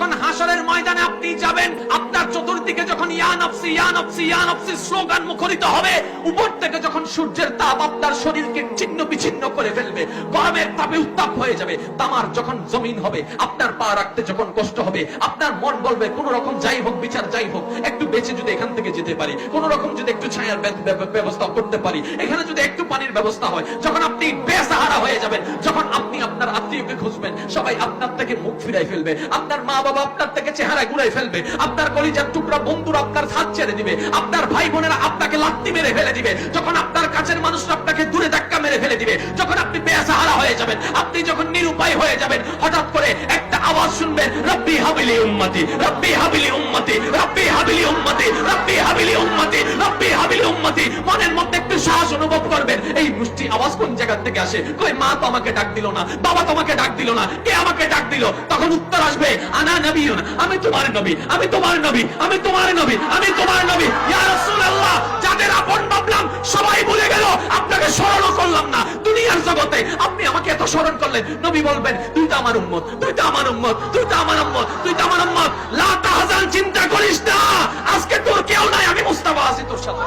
যখন হাসরের ময়দানে আপনি যাবেন, আপনার চতুর্দিকে যখন ইয়া নফসি ইয়া নফসি ইয়া নফসি স্লোগান মুখরিত হবে, উপর থেকে যখন সূর্যের তাপ আপনার শরীরকে ছিন্ন বিচ্ছিন্ন করে ফেলবে, গরমের তাপে উত্তাপ হয়ে যাবে, তামার যখন জমিন হবে, আপনার পা রাখতে যখন কষ্ট হবে, আপনার মন বলবে কোন রকম যাই হোক, বিচার যাই হোক, একটু বেঁচে যদি এখান থেকে যেতে পারি, কোন রকম যদি একটু ছায়ার ব্যবস্থা করতে পারি, এখানে যদি একটু পানির ব্যবস্থা হয়, যখন আপনি বেসাহারা হয়ে যাবেন, যখন আপনি আপনার আত্মীয়কে খুঁজবেন, সবাই আপনার থেকে মুখ ফিরাই ফেলবে, আপনার মা বাবা আপনার থেকে চেহারা ঘুরাই ফেলবে, আপনার কলিজার টুকরা বন্ধুরা আপনার হাত ছেড়ে দিবে, আপনার ভাই বোনেরা আপনাকে লাত্তি মেরে ফেলে দিবে, যখন আপনার কাছের মানুষরা আপনাকে দূরে ধাক্কা মেরে ফেলে দিবে, যখন আপনি বেসাহারা হয়ে যাবেন, আপনি যখন নিরুপায় হয়ে যাবেন, হঠাৎ করে একটা আওয়াজ শুনবেন, রব্বি হাবিলি উম্মতি, রব্বি হাবিলি উম্মতি, রব্বি হাবিলি উম্মতি, রব্বি হাবিলি উম্মতি, রব্বি হাবিলি উম্মতি। মনের মধ্যে একটু সাহস অনুভব করবেন, এই মুষ্টি আওয়াজ কোন জায়গা থেকে আসে? কই মা তো আমাকে ডাক দিল না, বাবা তোমাকে ডাক দিল না, কে আমাকে ডাক দিল? তখন উত্তর আসবে, আনা নবিয়ুন, আমি তোমার নবী, আমি তোমার নবী, আমি তোমার নবী, আমি তোমার নবী। ইয়া রাসূলুল্লাহ, যাদের আপন ভাবলাম সবাই ভুলে গেল, আপনাকে স্মরণও করলাম না দুনিয়ার জগতে, আপনি আমাকে এত স্মরণ করলেন। নবী বলবেন, তুই তো আমার উম্মত, তুই তো আমার উম্মত, তুই তো আমার উম্মত, তুই তো আমার উম্মত, লা তাহজান, চিন্তা করিস না, আজকে তোর কেউ নাই, আমি মুস্তাফা আছি তোর সাথে।